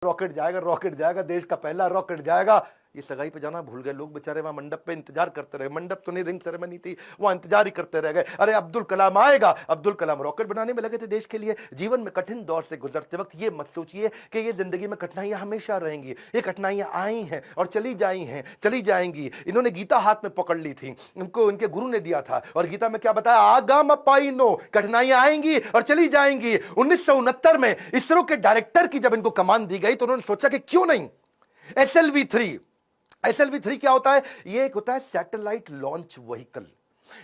Rocket जाएगा, देश का पहला रॉकेट जाएगा। ये सगाई पे जाना भूल गए लोग बेचारे, वहां मंडप पे इंतजार करते रहे। मंडप तो नहीं, रिंग सेरेमनी थी, वहां इंतजार ही करते रह गए। अरे अब्दुल कलाम आएगा, अब्दुल कलाम रॉकेट बनाने में लगे थे देश के लिए। जीवन में कठिन दौर से गुजरते वक्त ये मत सोचिए कि ये जिंदगी में कठिनाइयां हमेशा रहेंगी। ये कठिनाइयां आई हैं और चली जाएंगी। इन्होंने गीता हाथ में पकड़ ली थी, इनको इनके गुरु ने दिया था, और गीता में क्या बताया, आगाम पाइनो, कठिनाइयां आएंगी और चली जाएंगी। 1969 में इसरो के डायरेक्टर की जब इनको कमान दी गई तो उन्होंने सोचा कि क्यों नहीं SLV3 क्या होता है? ये एक होता है सैटेलाइट लॉन्च व्हीकल,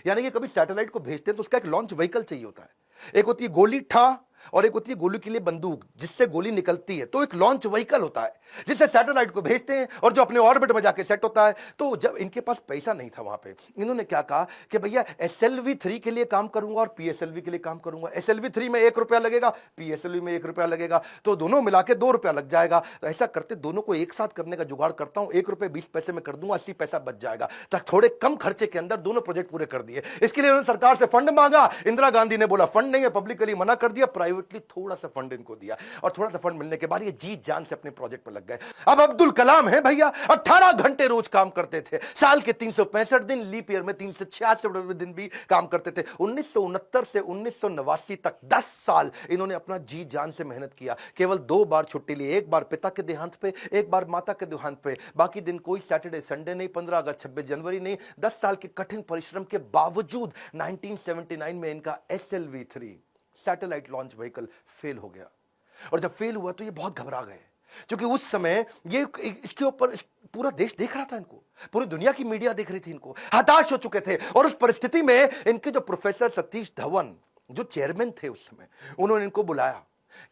यानी कि कभी सैटेलाइट को भेजते हैं तो उसका एक लॉन्च व्हीकल चाहिए होता है। एक होती है गोली ठा और एक होती है गोली के लिए बंदूक जिससे गोली निकलती है, तो एक लॉन्च व्हीकल होता है जिससे सैटेलाइट को भेजते हैं और जो अपने ऑर्बिट में जाके सेट होता है। तो जब इनके पास पैसा नहीं था वहां पे, इन्होंने क्या कहा कि भैया SLV3 के लिए काम करूंगा और PSLV के लिए काम करूंगा। SLV3 में 1 रुपया लगेगा, PSLV में 1 रुपया लगेगा, तो दोनों मिला के 2 रुपया लग जाएगा। तो ऐसा करते दोनों को एक साथ करने का जुगाड़ करता हूं, 1 रुपये 20 पैसे में कर दूंगा, 80 पैसा बच जाएगा। तक थोड़े कम खर्चे के अंदर दोनों प्रोजेक्ट पूरे कर दिए। इसके लिए उन्होंने सरकार से फंड मांगा। इंदिरा गांधी ने बोला फंड नहीं है, पब्लिकली मना कर दिया, प्राइवेटली थोड़ा सा फंड इनको दिया, और थोड़ा सा फंड मिलने के बाद ये जी जान से अपने प्रोजेक्ट पर लग गए। अब अब्दुल कलाम है भैया, 18 घंटे रोज काम करते थे, साल के 365 दिन, लीप ईयर में 366 दिन भी काम करते थे। 1969 से 1989 तक 10 साल इन्होंने अपना जी जान से मेहनत किया। केवल 2 बार छुट्टी ली, एक बार पिता के देहांत पे, एक बार माता के देहांत पे। बाकी दिन कोई सैटरडे संडे नहीं, 15 अगस्त 26 जनवरी नहीं। 10 साल के कठिन परिश्रम के बावजूद 1979 में इनका SLV3 satellite launch vehicle fail हो गया। और जब फेल हुआ तो ये बहुत घबरा गए, क्योंकि उस समय ये इसके ऊपर पूरा देश देख रहा था इनको, पूरी दुनिया की मीडिया देख रही थी इनको, हताश हो चुके थे। और उस परिस्थिति में इनके जो प्रोफेसर सतीश धवन जो चेयरमैन थे उस समय, उन्होंने इनको बुलाया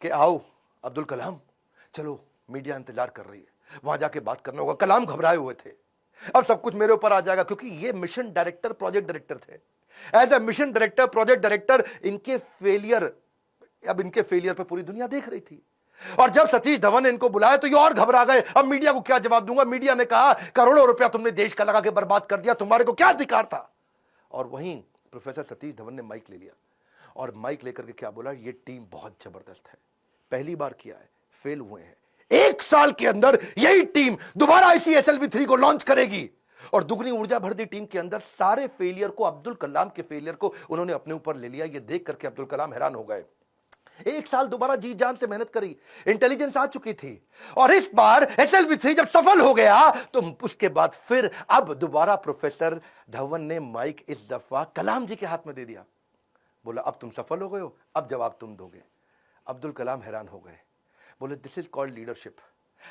कि आओ अब्दुल कलाम, चलो मीडिया इंतजार कर रही है, वहां जाके बात करना होगा। कलाम घबराए हुए थे, अब सब कुछ मेरे ऊपर आ जाएगा, क्योंकि ये मिशन डायरेक्टर, प्रोजेक्ट डायरेक्टर थे। As a mission director, project director, इनके फेलियर पे पूरी दुनिया देख रही थी। और जब सतीश धवन ने इनको बुलाया तो ये और घबरा गए। अब मीडिया को क्या जवाब दूंगा? मीडिया ने कहा करोड़ों रुपया तुमने देश का लगा के बर्बाद कर दिया, तुम्हारे को क्या अधिकार था? और वहीं प्रोफेसर सतीश धवन ने माइक ले लिया और माइक लेकर के क्या बोला, ये टीम बहुत जबरदस्त है, पहली बार किया है, फेल हुए हैं, 1 साल के अंदर यही टीम दोबारा इसी SLV3 को लॉन्च करेगी। और दुगनी ऊर्जा भर दी टीम के अंदर। सारे फेलियर को, अब्दुल कलाम के फेलियर को उन्होंने अपने ऊपर ले लिया। ये देख करके अब्दुल कलाम हैरान हो गए। 1 साल दोबारा जी जान से मेहनत करी, इंटेलिजेंस आ चुकी थी, और इस बार SLV3 जब सफल हो गया तो उसके बाद फिर अब दोबारा प्रोफेसर धवन ने माइक इस दफा कलाम जी के हाथ में दे दिया। बोला अब तुम सफल हो गए हो, अब जवाब तुम दोगे। अब्दुल कलाम हैरान हो गए, बोले this is called leadership.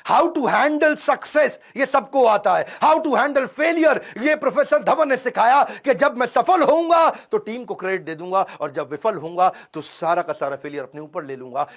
How to handle success ये सबको आता है, हाउ टू हैंडल फेलियर ये प्रोफेसर धवन ने सिखाया कि जब मैं सफल होऊंगा तो टीम को क्रेडिट दे दूंगा, और जब विफल होऊंगा तो सारा का सारा फेलियर अपने ऊपर ले लूंगा।